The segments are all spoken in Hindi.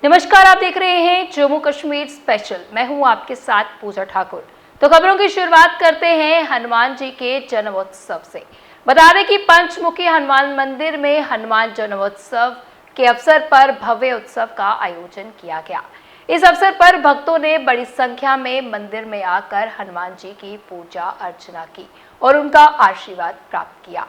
नमस्कार, आप देख रहे हैं जम्मू कश्मीर स्पेशल। मैं हूं आपके साथ पूजा ठाकुर। तो खबरों की शुरुआत करते हैं हनुमान जी के जन्मोत्सव से। बता दें कि पंचमुखी हनुमान मंदिर में हनुमान जन्मोत्सव के अवसर पर भव्य उत्सव का आयोजन किया गया। इस अवसर पर भक्तों ने बड़ी संख्या में मंदिर में आकर हनुमान जी की पूजा अर्चना की और उनका आशीर्वाद प्राप्त किया।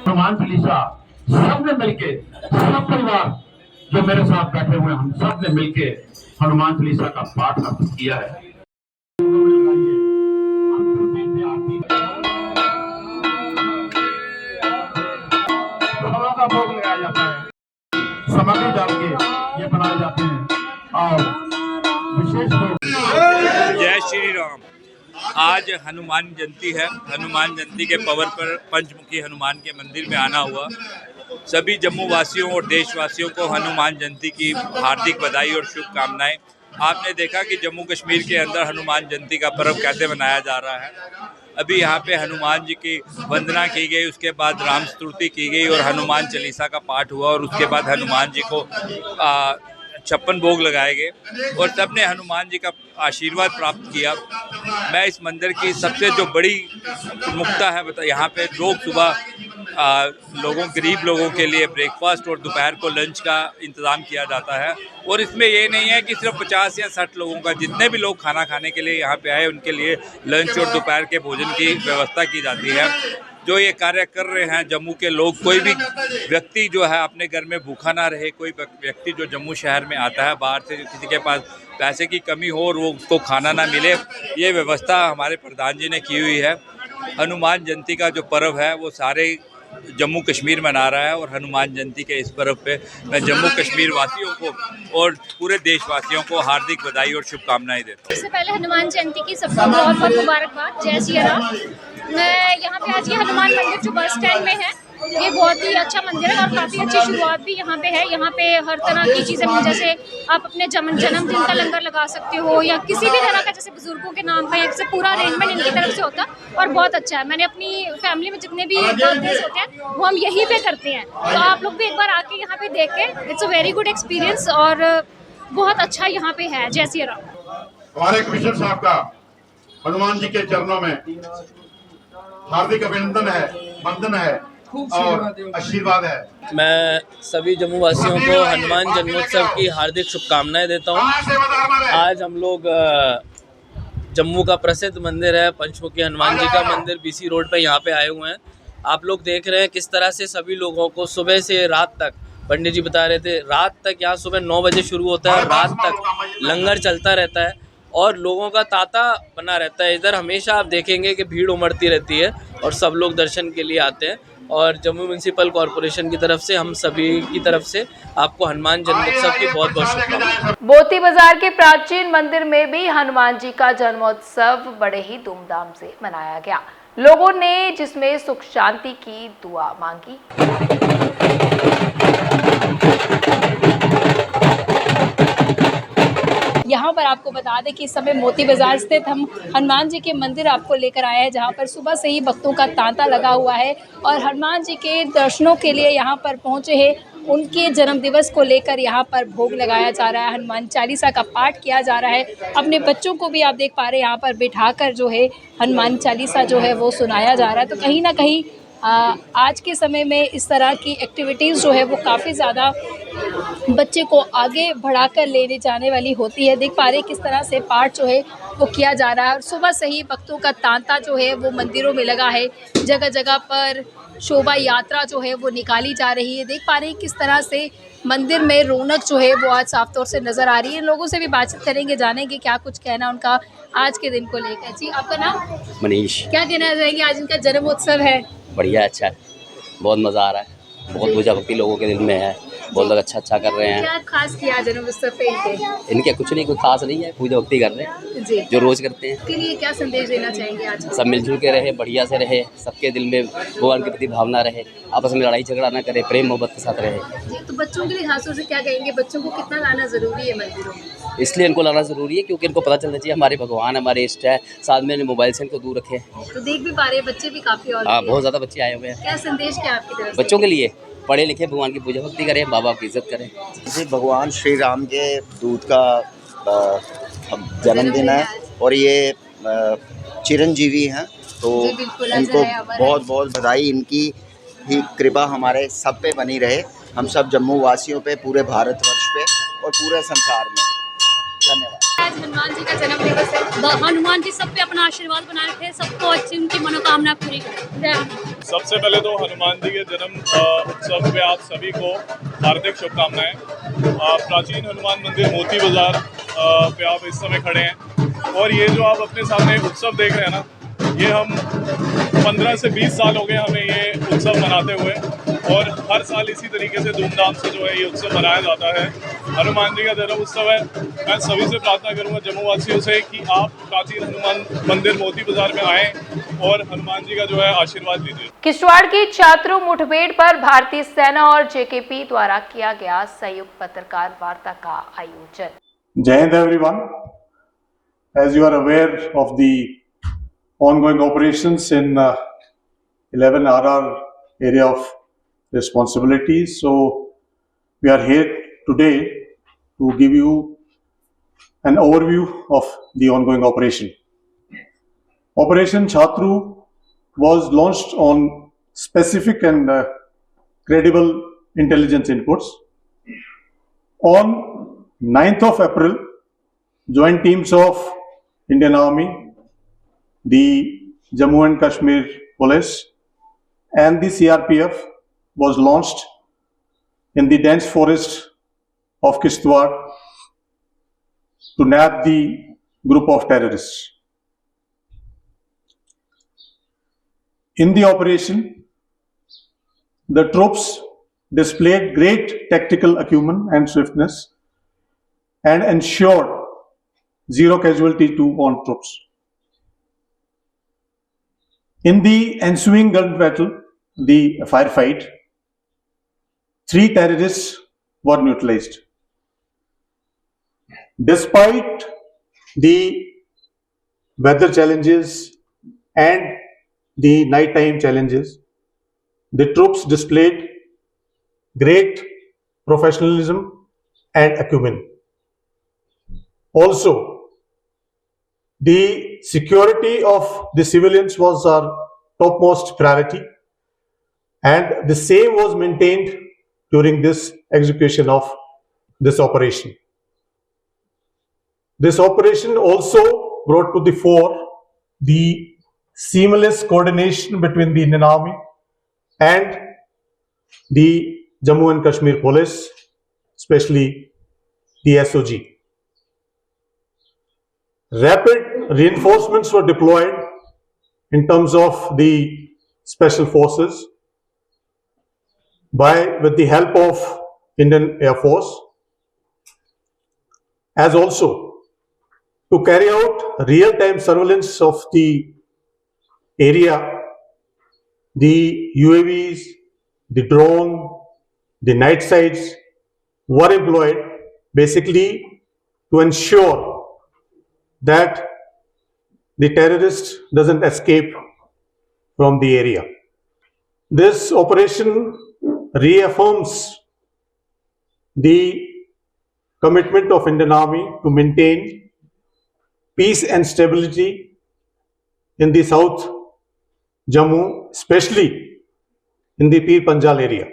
हनुमान चालीसा सबने मिलके, सब परिवार जो मेरे साथ बैठे हुए हैं, हम सब ने मिलके हनुमान चालीसा का पाठ किया है। का भोग लगाया जाता है, सामग्री डाल के ये बनाए जाते हैं और विशेष रूप। जय श्री राम। आज हनुमान जयंती है। हनुमान जयंती के पवर पर पंचमुखी हनुमान के मंदिर में आना हुआ। सभी जम्मू वासियों और देशवासियों को हनुमान जयंती की हार्दिक बधाई और शुभकामनाएं। आपने देखा कि जम्मू कश्मीर के अंदर हनुमान जयंती का पर्व कैसे मनाया जा रहा है। अभी यहाँ पे हनुमान जी की वंदना की गई, उसके बाद राम स्तुति की गई और हनुमान चालीसा का पाठ हुआ और उसके बाद हनुमान जी को 56 भोग लगाए गए और सबने हनुमान जी का आशीर्वाद प्राप्त किया। मैं इस मंदिर की सबसे जो बड़ी प्रमुखता है यहाँ पे लोग सुबह गरीब लोगों के लिए ब्रेकफास्ट और दोपहर को लंच का इंतज़ाम किया जाता है। और इसमें ये नहीं है कि सिर्फ 50 या 60 लोगों का, जितने भी लोग खाना खाने के लिए यहाँ पे आए उनके लिए लंच और दोपहर के भोजन की व्यवस्था की जाती है। जो ये कार्य कर रहे हैं जम्मू के लोग, कोई भी व्यक्ति जो है अपने घर में भूखा ना रहे, कोई व्यक्ति जो जम्मू शहर में आता है बाहर से, किसी के पास पैसे की कमी हो और वो उसको खाना ना मिले, ये व्यवस्था हमारे प्रधान जी ने की हुई है। हनुमान जयंती का जो पर्व है वो सारे जम्मू कश्मीर मना रहा है और हनुमान जयंती के इस पर्व पे मैं जम्मू कश्मीर वासियों को और पूरे देशवासियों को हार्दिक बधाई और शुभकामनाएं देता हूँ। सबसे पहले हनुमान जयंती की सबको बहुत बहुत मुबारकबाद। जय श्री राम। मैं यहाँ पे आज ये हनुमान मंदिर जो बस स्टैंड में है, ये बहुत ही अच्छा मंदिर है और काफ़ी अच्छी शुरुआत भी यहाँ पे है। यहाँ पे हर तरह की चीज़ें मिल, जैसे आप अपने जन्मदिन का लंगर लगा सकते हो या किसी भी तरह का, जैसे बुजुर्गों के नाम का, जैसे पूरा अरेंजमेंट इनकी तरफ से होता है और बहुत अच्छा है। मैंने अपनी फैमिली में जितने भी बर्थडेज होते हैं वो हम यहीं पे करते हैं, तो आप लोग भी एक बार आके यहाँ पे देख के, it's a very good experience और बहुत अच्छा यहाँ पे है। जय श्री राम। हमारे कमिश्नर साहब का हनुमान जी के चरणों में हार्दिक अभिनंदन है, वंदन है और आशीर्वाद है। मैं सभी जम्मू वासियों को हनुमान जन्मोत्सव की हार्दिक शुभकामनाएं देता हूं। आज हम लोग जम्मू का प्रसिद्ध मंदिर है पंचमुखी हनुमान जी का मंदिर, बीसी रोड पे यहाँ पे आए हुए हैं। आप लोग देख रहे हैं किस तरह से सभी लोगों को सुबह से रात तक, पंडित जी बता रहे थे, रात तक यहाँ सुबह 9 बजे शुरू होता है, रात तक लंगर चलता रहता है और लोगों का तांता बना रहता है। इधर हमेशा आप देखेंगे कि भीड़ उमड़ती रहती है और सब लोग दर्शन के लिए आते हैं। और जम्मू म्यूनसिपल कॉरपोरेशन की तरफ से, हम सभी की तरफ से आपको हनुमान जन्मोत्सव की बहुत बहुत शुभकामनाएं। मोती बाजार के प्राचीन मंदिर में भी हनुमान जी का जन्मोत्सव बड़े ही धूमधाम से मनाया गया। लोगों ने जिसमें सुख शांति की दुआ मांगी। यहाँ पर आपको बता दें कि इस समय मोती बाजार स्थित हम हनुमान जी के मंदिर आपको लेकर आए हैं, जहाँ पर सुबह से ही भक्तों का तांता लगा हुआ है और हनुमान जी के दर्शनों के लिए यहाँ पर पहुँचे हैं। उनके जन्मदिवस को लेकर यहाँ पर भोग लगाया जा रहा है, हनुमान चालीसा का पाठ किया जा रहा है। अपने बच्चों को भी आप देख पा रहे हैं यहाँ पर बिठाकर जो है हनुमान चालीसा जो है वो सुनाया जा रहा है। तो कहीं ना कहीं आज के समय में इस तरह की एक्टिविटीज़ जो है वो काफ़ी ज़्यादा बच्चे को आगे बढ़ाकर लेने जाने वाली होती है। देख पा रहे हैं किस तरह से पाठ जो है वो किया जा रहा है और सुबह से ही भक्तों का तांता जो है वो मंदिरों में लगा है। जगह जगह पर शोभा यात्रा जो है वो निकाली जा रही है। देख पा रहे हैं किस तरह से मंदिर में रौनक जो है वो आज साफ तौर से नज़र आ रही है। लोगों से भी बातचीत करेंगे, जानेंगे क्या कुछ कहना उनका आज के दिन को लेकर। जी, आपका नाम? मनीष। क्या कहना चाहेंगे? आज इनका जन्मोत्सव है। बढ़िया, अच्छा है, बहुत मज़ा आ रहा है, बहुत पूजा भक्ति लोगों के दिल में है। बहुत लोग अच्छा कर रहे हैं। क्या खास किया जन्मोत्सव पे इनके? इनके कुछ नहीं, कुछ खास नहीं है, पूजा भक्ति कर रहे हैं जी, जो रोज करते हैं। के लिए क्या संदेश देना चाहेंगे आज? सब मिलजुल के रहे, बढ़िया से रहे, सबके दिल में भगवान के प्रति भावना रहे, आपस में लड़ाई झगड़ा ना करे, प्रेम मोहब्बत के साथ रहे। जी, तो बच्चों के लिए खासतौर से क्या कहेंगे? बच्चों को कितना लाना जरूरी है मंदिरों में? इसलिए इनको लाना ज़रूरी है क्योंकि इनको पता चलना चाहिए हमारे भगवान हमारे इष्ट है, साथ में मोबाइल से इनको दूर रखें। तो देख भी पा रहे हैं बच्चे भी काफी और हाँ, बहुत ज़्यादा बच्चे आए हुए हैं। क्या संदेश क्या आपकी तरफ से? बच्चों के लिए पढ़े लिखे भगवान की पूजा भक्ति करें, माँ बाप की इज्जत करें। जी, भगवान श्री राम के दूत का जन्मदिन है और ये चिरंजीवी हैं, तो जी, बिल्कुल, इनको अजय है, अमर है। बहुत बहुत बधाई। इनकी ही कृपा हमारे सब पे बनी रहे, हम सब जम्मू वासियों पे, पूरे भारतवर्ष पे और पूरे संसार में। धन्यवाद। आज हनुमान जी का जन्म दिवस है। हनुमान जी सब पे अपना आशीर्वाद बनाए रखे, सबको अच्छी उनकी मनोकामना पूरी करें। जय हनुमान। सबसे पहले तो हनुमान जी के जन्म उत्सव पे आप सभी को हार्दिक शुभकामनाएं। प्राचीन हनुमान मंदिर मोती बाजार पे आप इस समय खड़े हैं और ये जो आप अपने सामने उत्सव देख रहे हैं ना, ये हम 15 से 20 साल हो गए हमें ये उत्सव मनाते हुए और हर साल इसी तरीके से धूमधाम से जो है ये उत्सव मनाया जाता है। हनुमान जी का जन्म उत्सव है। मैं सभी से प्रार्थना करूंगा जम्मू वासियों से कि आप प्राचीन हनुमान मंदिर मोती बाजार में आएं और हनुमान जी का जो है आशीर्वाद लीजिए। किश्तवाड़ की छात्रों मुठभेड़ पर भारतीय सेना और जेकेपी द्वारा किया गया संयुक्त पत्रकार वार्ता का आयोजन। Jai Hind everyone. As you are aware of the ongoing operations in 11 RR area of responsibilities, so we are here today to give you an overview of the ongoing operation. Operation Chhatru was launched on specific and credible intelligence inputs. On 9th of April, joint teams of Indian Army, the Jammu and Kashmir Police and the CRPF was launched in the dense forest of Kishtwar to nab the group of terrorists. In the operation, the troops displayed great tactical acumen and swiftness and ensured zero casualty to on troops. In the ensuing gun battle, the firefight, 3 terrorists were neutralized. Despite the weather challenges and the nighttime challenges, the troops displayed great professionalism and acumen. Also, the security of the civilians was our topmost priority, and the same was maintained during this execution of this operation. This operation also brought to the fore the seamless coordination between the Indian Army and the Jammu and Kashmir Police, especially the SOG. Rapid reinforcements were deployed in terms of the special forces with the help of Indian Air Force, as also to carry out real-time surveillance of the area. The UAVs, the drone, the night sights were employed basically to ensure that the terrorist doesn't escape from the area. This operation reaffirms the commitment of Indian Army to maintain peace and stability in the South Jammu, especially in the Pir Panjal area.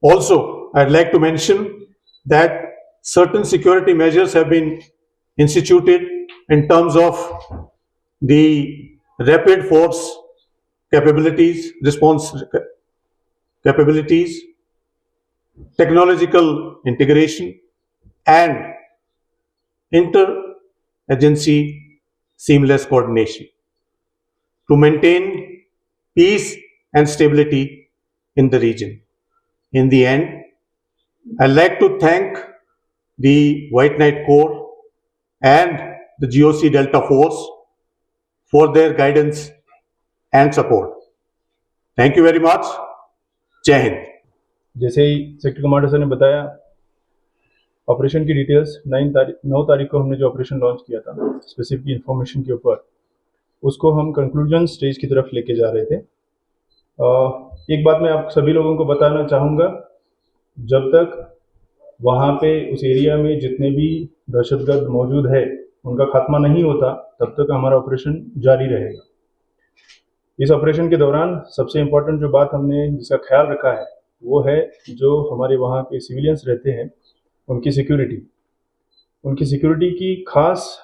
Also, I'd like to mention that certain security measures have been instituted in terms of the rapid force capabilities, response capabilities, technological integration, and inter-agency seamless coordination to maintain peace and stability in the region. In the end, I'd like to thank the White Knight Corps and the GOC Delta Force for their guidance and support. Thank you very much. Jai Hind. जैसे ही सेक्टर कमांडर सर ने बताया, ऑपरेशन की डिटेल्स 9 तारीख को हमने जो ऑपरेशन लॉन्च किया था स्पेसिफिक इंफॉर्मेशन के ऊपर, उसको हम कंक्लूजन स्टेज की तरफ लेके जा रहे थे। एक बात मैं आप सभी लोगों को बताना चाहूँगा, जब तक वहाँ पे उस एरिया में जितने भी दहशतगर्द मौजूद है उनका खात्मा नहीं होता, तब तक हमारा ऑपरेशन जारी रहेगा। इस ऑपरेशन के दौरान सबसे इम्पोर्टेंट जो बात हमने जिसका ख्याल रखा है वो है जो हमारे वहाँ पे सिविलियंस रहते हैं उनकी सिक्योरिटी की खास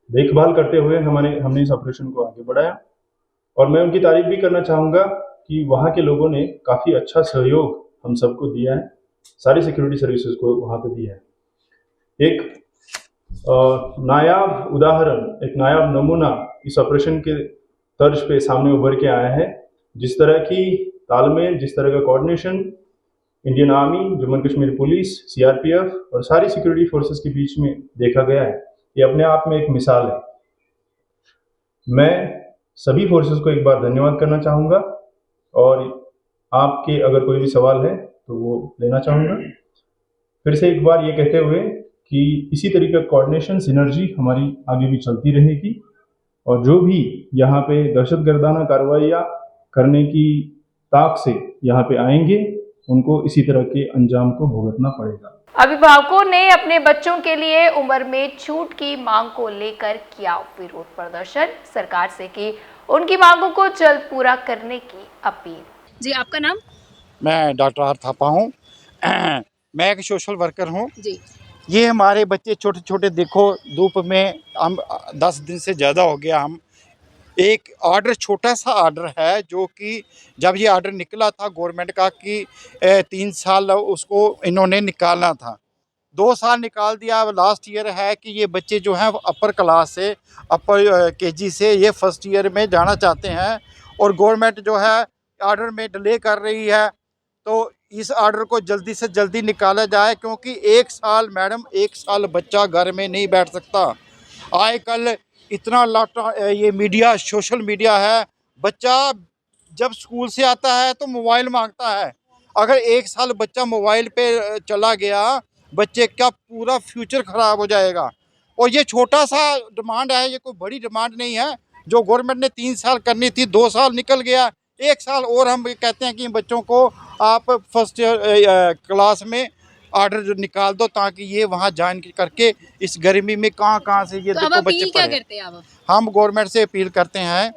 देखभाल करते हुए हमने इस ऑपरेशन को आगे बढ़ाया। और मैं उनकी तारीफ भी करना चाहूँगा कि वहाँ के लोगों ने काफ़ी अच्छा सहयोग हम सबको दिया है, सारी सिक्योरिटी सर्विसेज को वहाँ पे दिया है। एक नायाब उदाहरण, एक नायाब नमूना इस ऑपरेशन के तर्ज पे सामने उभर के आया है। जिस तरह की तालमेल, जिस तरह का coordination Indian army, Jammu and Kashmir police, CRPF और सारी सिक्योरिटी फोर्सेस के बीच में देखा गया है, ये अपने आप में एक मिसाल है। मैं सभी फोर्सेस को एक बार धन्यवाद करना चाहूँगा और आपके अगर कोई भी सवाल है तो वो लेना चाहूँगा। फिर से एक बार ये कहते हुए कि इसी तरीके का कोऑर्डिनेशन, सिनर्जी हमारी आगे भी चलती रहेगी और जो भी यहाँ पे दहशतगर्दाना कार्रवाइयाँ करने की ताक से यहाँ पे आएंगे उनको इसी तरह के अंजाम को भुगतना पड़ेगा। अभिभावकों ने अपने बच्चों के लिए उम्र में छूट की मांग को लेकर किया विरोध प्रदर्शन, सरकार से की उनकी मांगों को जल्द पूरा करने की अपील। जी, आपका नाम? मैं डॉक्टर आर थापा हूँ। मैं एक सोशल वर्कर हूँ जी। ये हमारे बच्चे छोटे छोटे, देखो धूप में, हम 10 दिन से ज़्यादा हो गया। हम एक ऑर्डर, छोटा सा ऑर्डर है जो कि जब ये ऑर्डर निकला था गवर्नमेंट का कि 3 साल उसको इन्होंने निकालना था, 2 साल निकाल दिया। लास्ट ईयर है कि ये बच्चे जो हैं अपर क्लास से, अपर केजी से ये फर्स्ट ईयर में जाना चाहते हैं और गवर्नमेंट जो है ऑर्डर में डिले कर रही है। तो इस ऑर्डर को जल्दी से जल्दी निकाला जाए, क्योंकि 1 साल मैडम, 1 साल बच्चा घर में नहीं बैठ सकता। आजकल इतना ये मीडिया, सोशल मीडिया है, बच्चा जब स्कूल से आता है तो मोबाइल मांगता है। अगर 1 साल बच्चा मोबाइल पे चला गया, बच्चे का पूरा फ्यूचर ख़राब हो जाएगा। और ये छोटा सा डिमांड है, ये कोई बड़ी डिमांड नहीं है। जो गवर्नमेंट ने 3 साल करनी थी, 2 साल निकल गया, 1 साल और हम कहते हैं कि बच्चों को आप फर्स्ट क्लास में ऑर्डर जो निकाल दो, ताकि ये वहाँ ज्वाइन करके इस गर्मी में कहाँ से ये तो देखो बच्चे क्या करते हैं आप? हम गवर्नमेंट से अपील करते हैं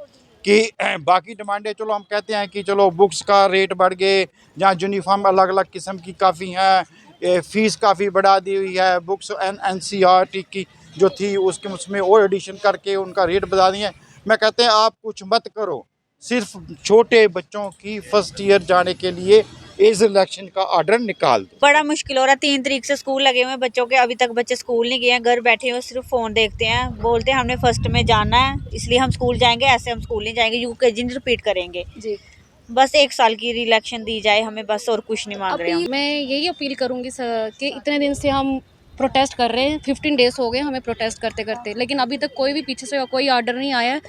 कि बाकी डिमांडें, चलो हम कहते हैं कि चलो बुक्स का रेट बढ़ गए, जहाँ यूनिफॉर्म अलग अलग किस्म की काफ़ी हैं, फ़ीस काफ़ी बढ़ा दी हुई है, बुक्स NCERT की जो थी उसमें और एडिशन करके उनका रेट बढ़ा दिए। मैं कहते हैं आप कुछ मत करो, सिर्फ छोटे बच्चों की फर्स्ट ईयर जाने के लिए एज इलेक्शन का ऑर्डर निकाल दो। बड़ा मुश्किल हो रहा है, 3 तारीख से स्कूल लगे हुए हैं बच्चों के, अभी तक बच्चे स्कूल नहीं गए हैं, घर बैठे हुए सिर्फ फ़ोन देखते हैं, बोलते हैं हमने फर्स्ट में जाना है इसलिए हम स्कूल जाएंगे, ऐसे हम स्कूल नहीं जाएंगे, UKG रिपीट करेंगे जी। बस 1 साल की रिलेक्शन दी जाए हमें, बस और कुछ नहीं मांग रहे हैं। मैं यही अपील करूँगी सर कि इतने दिन से हम प्रोटेस्ट कर रहे हैं, 15 डेज़ हो गए हमें प्रोटेस्ट करते करते, लेकिन अभी तक कोई भी पीछे से कोई ऑर्डर नहीं आया है।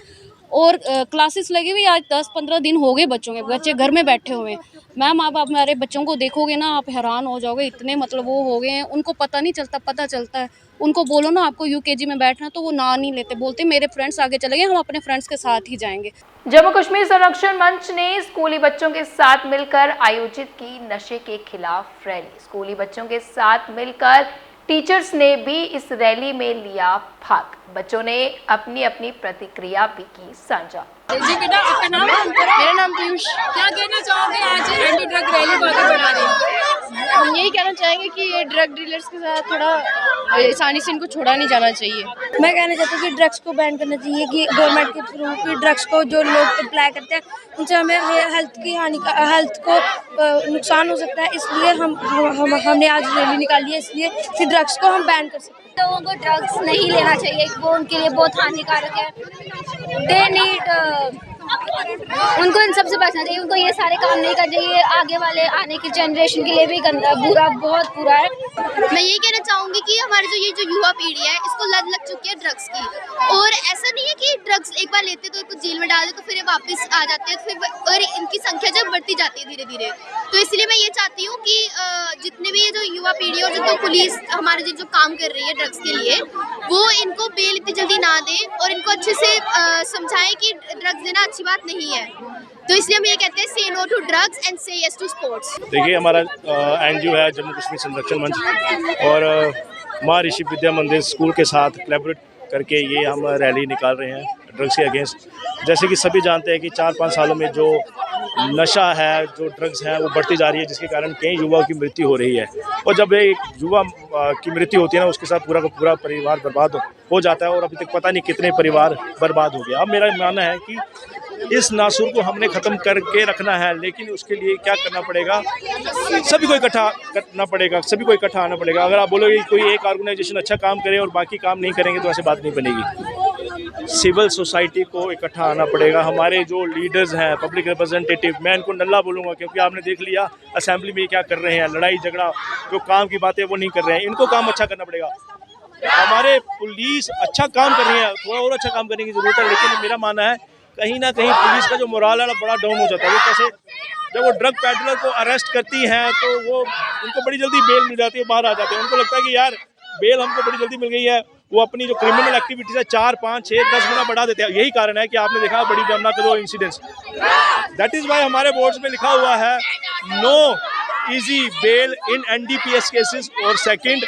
और क्लासेस लगी हुई आज 10-15 दिन हो गए, बच्चों के बच्चे घर में बैठे हुए हैं। मैम आप हमारे बच्चों को देखोगे ना, आप हैरान हो जाओगे, इतने मतलब वो हो गए हैं, उनको पता नहीं चलता, पता चलता है उनको बोलो ना आपको UKG में बैठना, तो वो ना नहीं लेते, बोलते मेरे फ्रेंड्स आगे चले गए, हम अपने फ्रेंड्स के साथ ही जाएंगे। जम्मू कश्मीर संरक्षण मंच ने स्कूली बच्चों के साथ मिलकर आयोजित की नशे के खिलाफ रैली। स्कूली बच्चों के साथ मिलकर टीचर्स ने भी इस रैली में लिया भाग। बच्चों ने अपनी अपनी प्रतिक्रिया भी की साझा। जी बेटा, आपका नाम? मेरा नाम पीयूष। क्या कहना चाहोगे आज एंटी ड्रग रैली को आगे बढ़ा रहे हैं? हम यही कहना चाहेंगे कि ये ड्रग डीलर्स के साथ थोड़ा आसानी से इनको छोड़ा नहीं जाना चाहिए। मैं कहना चाहती हूँ कि ड्रग्स को बैन करना चाहिए, कि गवर्नमेंट के थ्रू कि ड्रग्स को जो लोग अप्लाई करते हैं उनसे हमें हेल्थ को नुकसान हो सकता है, इसलिए हमने आज रैली निकाली है, इसलिए कि ड्रग्स को हम बैन कर सकते हैं। लोगों को ड्रग्स नहीं लेना चाहिए, वो उनके लिए बहुत हानिकारक है। दे नीड उनको इन सबसे बचना चाहिए, उनको ये सारे काम नहीं करना चाहिए। आगे वाले आने की जनरेशन के लिए भी गंदा बुरा बहुत बुरा है। मैं यही कहना चाहूँगी कि हमारी जो युवा पीढ़ी है इसको लत लग चुकी है ड्रग्स की, और ऐसा नहीं है कि ड्रग्स एक बार लेते तो इनको जेल में डाल दे तो फिर ये वापस आ जाते हैं, फिर और इनकी संख्या जब बढ़ती जाती है धीरे धीरे। तो इसलिए मैं ये चाहती हूँ कि जितने भी ये जो युवा पीढ़ी और जो पुलिस हमारे जो काम कर रही है ड्रग्स के लिए, वो इनको बेल इतनी जल्दी ना दें और इनको अच्छे से समझाएं कि ड्रग्स देना अच्छी बात नहीं है। तो इसलिए हम ये कहते हैं से नो टू ड्रग्स एंड से यस टू स्पोर्ट्स। देखिए, हमारा एनजीओ है जम्मू कश्मीर संरक्षण मंच, और माँ ऋषि विद्या मंदिर स्कूल के साथ कोलैबोरेट करके ये हम रैली निकाल रहे हैं ड्रग्स के अगेंस्ट। जैसे कि सभी जानते हैं कि 4-5 सालों में जो नशा है, जो ड्रग्स है, वो बढ़ती जा रही है, जिसके कारण कई युवाओं की मृत्यु हो रही है। और जब एक युवा की मृत्यु होती है ना, उसके साथ पूरा का पूरा परिवार बर्बाद हो जाता है, और अभी तक पता नहीं कितने परिवार बर्बाद हो गए। अब मेरा मानना है कि इस नासुर को हमने ख़त्म करके रखना है, लेकिन उसके लिए क्या करना पड़ेगा, सभी को इकट्ठा करना पड़ेगा, सभी को इकट्ठा आना पड़ेगा। अगर आप बोलोगे कोई एक ऑर्गेनाइजेशन अच्छा काम करे और बाकी काम नहीं करेंगे तो ऐसे बात नहीं बनेगी। सिविल सोसाइटी को इकट्ठा आना पड़ेगा। हमारे जो लीडर्स हैं, पब्लिक रिप्रेजेंटेटिव, मैं इनको नल्ला बोलूँगा क्योंकि आपने देख लिया असेंबली में क्या कर रहे हैं, लड़ाई झगड़ा, जो काम की बातें वो नहीं कर रहे हैं। इनको काम अच्छा करना पड़ेगा। हमारे पुलिस अच्छा काम कर रही है, थोड़ा और अच्छा काम करने की ज़रूरत है, लेकिन मेरा मानना है कहीं ना कहीं पुलिस का जो मोराल है बड़ा डाउन हो जाता है। वो कैसे, जब वो ड्रग पैडलर को अरेस्ट करती हैं तो वो उनको बड़ी जल्दी बेल मिल जाती है, बाहर आ जाते हैं। उनको लगता है कि यार बेल हमको बड़ी जल्दी मिल गई है, वो अपनी जो क्रिमिनल एक्टिविटीज़ है 4, 5, 6, 10 गुना बढ़ा देते हैं। यही कारण है कि आपने देखा बड़ी जमुना के 2 इंसिडेंट्स। दैट इज़ वाई हमारे बोर्ड्स में लिखा हुआ है no easy bail in NDPS cases, और second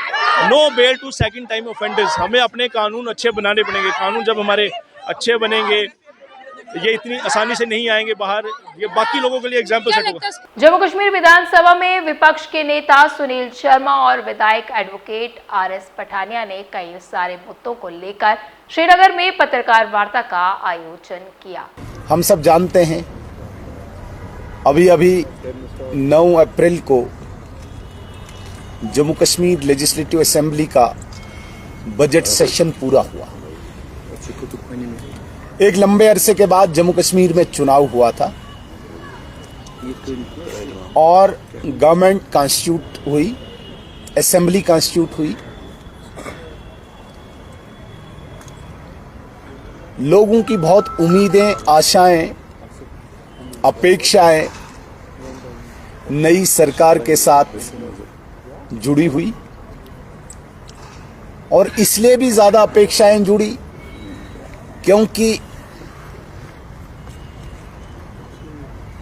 no bail to second time offenders. हमें अपने कानून अच्छे बनाने पड़ेंगे। कानून जब हमारे अच्छे बनेंगे, ये इतनी आसानी से नहीं आएंगे बाहर, ये बाकी लोगों के लिए एग्जाम्पल सेट होगा। जम्मू कश्मीर विधानसभा में विपक्ष के नेता सुनील शर्मा और विधायक एडवोकेट RS पठानिया ने कई सारे मुद्दों को लेकर श्रीनगर में पत्रकार वार्ता का आयोजन किया। हम सब जानते हैं अभी 9 अप्रैल को जम्मू कश्मीर लेजिस्लेटिव असेंबली का बजट सेशन पूरा हुआ। एक लंबे अरसे के बाद जम्मू कश्मीर में चुनाव हुआ था और गवर्नमेंट कॉन्स्टिट्यूट हुई, असेंबली कॉन्स्टिट्यूट हुई। लोगों की बहुत उम्मीदें, आशाएं, अपेक्षाएं नई सरकार के साथ जुड़ी हुई, और इसलिए भी ज़्यादा अपेक्षाएं जुड़ी क्योंकि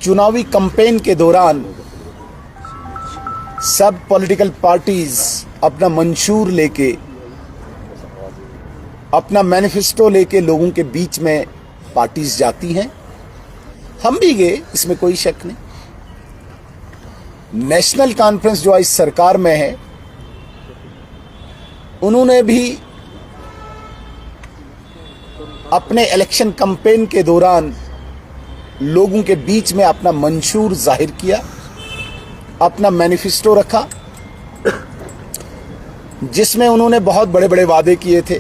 चुनावी कैंपेन के दौरान सब पॉलिटिकल पार्टीज अपना मंशूर लेके, अपना मैनिफेस्टो लेके लोगों के बीच में पार्टीज जाती हैं। हम भी गए, इसमें कोई शक नहीं। नेशनल कॉन्फ्रेंस जो आज सरकार में है, उन्होंने भी अपने इलेक्शन कैंपेन के दौरान लोगों के बीच में अपना मंशूर जाहिर किया, अपना मैनिफेस्टो रखा, जिसमें उन्होंने बहुत बड़े बड़े वादे किए थे।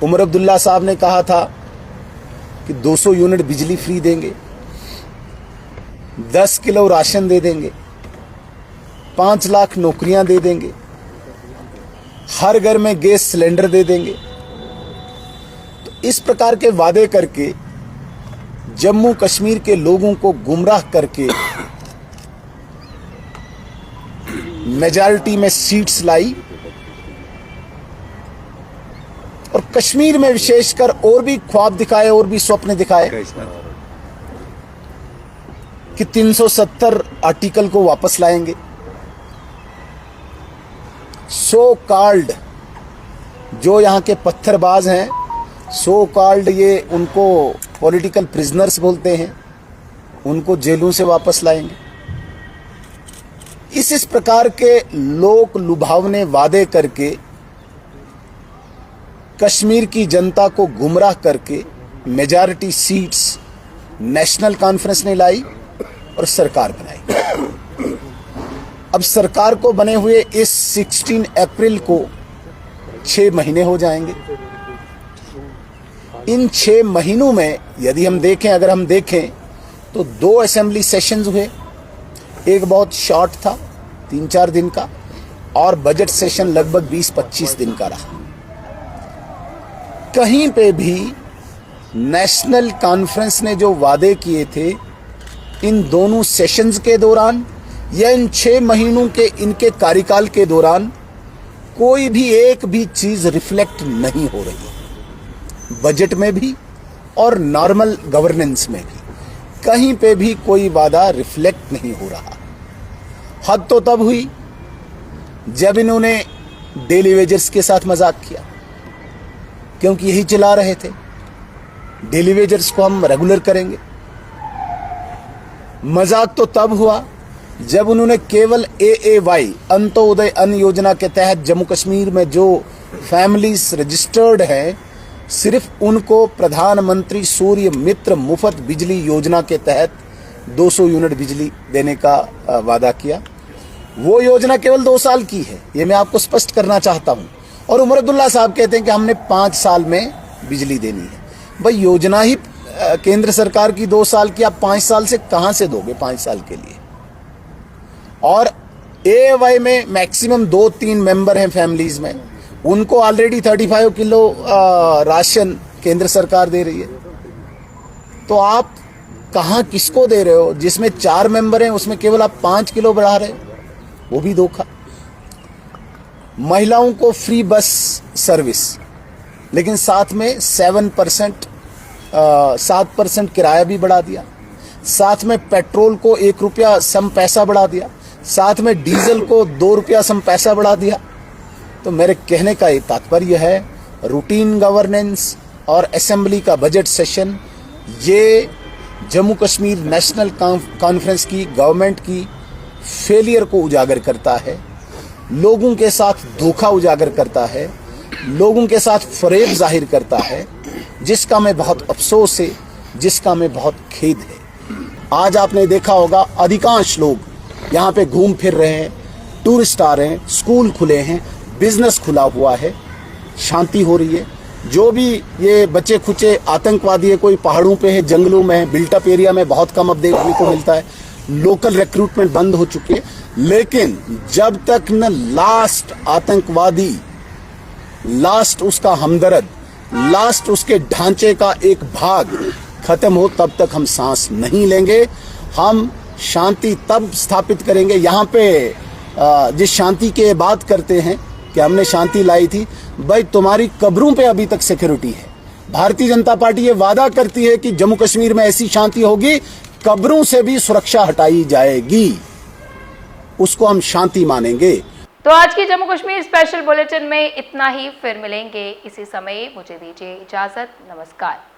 उमर अब्दुल्ला साहब ने कहा था कि 200 यूनिट बिजली फ्री देंगे, 10 किलो राशन दे देंगे, 5 लाख नौकरियां दे देंगे, हर घर में गैस सिलेंडर दे देंगे। तो इस प्रकार के वादे करके जम्मू कश्मीर के लोगों को गुमराह करके मेजॉरिटी में सीट्स लाई, और कश्मीर में विशेषकर और भी ख्वाब दिखाए, और भी स्वप्न दिखाए कि 370 आर्टिकल को वापस लाएंगे। सो कॉल्ड जो यहाँ के पत्थरबाज हैं, सो कॉल्ड ये उनको पॉलिटिकल प्रिजनर्स बोलते हैं, उनको जेलों से वापस लाएंगे। इस प्रकार के लोक लुभावने वादे करके कश्मीर की जनता को गुमराह करके मेजॉरिटी सीट्स नेशनल कॉन्फ्रेंस ने लाई और सरकार बनाई। अब सरकार को बने हुए इस 16 अप्रैल को 6 महीने हो जाएंगे। इन 6 महीनों में यदि हम देखें, अगर हम देखें तो 2 असेंबली सेशंस हुए, एक बहुत शॉर्ट था 3-4 दिन का, और बजट सेशन लगभग 20-25 दिन का रहा। कहीं पे भी नेशनल कॉन्फ्रेंस ने जो वादे किए थे इन दोनों सेशंस के दौरान या इन 6 महीनों के इनके कार्यकाल के दौरान कोई भी एक भी चीज रिफ्लेक्ट नहीं हो रही। बजट में भी और नॉर्मल गवर्नेंस में भी कहीं पे भी कोई वादा रिफ्लेक्ट नहीं हो रहा। हद तो तब हुई जब इन्होंने डेली वेजर्स के साथ मजाक किया, क्योंकि यही चला रहे थे डेली वेजर्स को हम रेगुलर करेंगे। मजाक तो तब हुआ जब उन्होंने केवल AAY अंत्योदय अन्न योजना के तहत जम्मू कश्मीर में जो फैमिलीज रजिस्टर्ड हैं, सिर्फ उनको प्रधानमंत्री सूर्य मित्र मुफ्त बिजली योजना के तहत 200 यूनिट बिजली देने का वादा किया। वो योजना केवल 2 साल की है, ये मैं आपको स्पष्ट करना चाहता हूं। और उमर अब्दुल्ला साहब कहते हैं कि हमने 5 साल में बिजली देनी है। भाई योजना ही केंद्र सरकार की 2 साल की, आप 5 साल से कहां से दोगे 5 साल के लिए। और AAY में मैक्सिमम 2-3 मेंबर हैं फैमिलीज में, उनको ऑलरेडी 35 किलो राशन केंद्र सरकार दे रही है। तो आप कहां किसको दे रहे हो? जिसमें 4 मेंबर हैं उसमें केवल आप 5 किलो बढ़ा रहे हो, वो भी धोखा। महिलाओं को फ्री बस सर्विस, लेकिन साथ में 7% किराया भी बढ़ा दिया, साथ में पेट्रोल को 1 रुपया सम पैसा बढ़ा दिया, साथ में डीजल को 2 रुपया सम पैसा बढ़ा दिया। तो मेरे कहने का ये तात्पर्य है, रूटीन गवर्नेंस और असेंबली का बजट सेशन ये जम्मू कश्मीर नेशनल कॉन्फ्रेंस की गवर्नमेंट की फेलियर को उजागर करता है, लोगों के साथ धोखा उजागर करता है, लोगों के साथ फरेब जाहिर करता है, जिसका मैं बहुत अफसोस है, जिसका मैं बहुत खेद है। आज आपने देखा होगा अधिकांश लोग यहाँ पे घूम फिर रहे हैं, टूरिस्ट आ रहे हैं, स्कूल खुले हैं, बिजनेस खुला हुआ है, शांति हो रही है। जो भी ये बच्चे खुचे आतंकवादी है, कोई पहाड़ों पे है, जंगलों में है, बिल्टअप एरिया में बहुत कम अब देखने को मिलता है, लोकल रिक्रूटमेंट बंद हो चुकी है। लेकिन जब तक न लास्ट आतंकवादी, लास्ट उसका हमदर्द, लास्ट उसके ढांचे का एक भाग खत्म हो, तब तक हम सांस नहीं लेंगे। हम शांति तब स्थापित करेंगे। यहाँ पे जिस शांति की बात करते हैं कि हमने शांति लाई थी, भाई तुम्हारी कब्रों पे अभी तक सिक्योरिटी है। भारतीय जनता पार्टी ये वादा करती है कि जम्मू कश्मीर में ऐसी शांति होगी, कब्रों से भी सुरक्षा हटाई जाएगी, उसको हम शांति मानेंगे। तो आज की जम्मू कश्मीर स्पेशल बुलेटिन में इतना ही। फिर मिलेंगे इसी समय। मुझे दीजिए इजाजत। नमस्कार।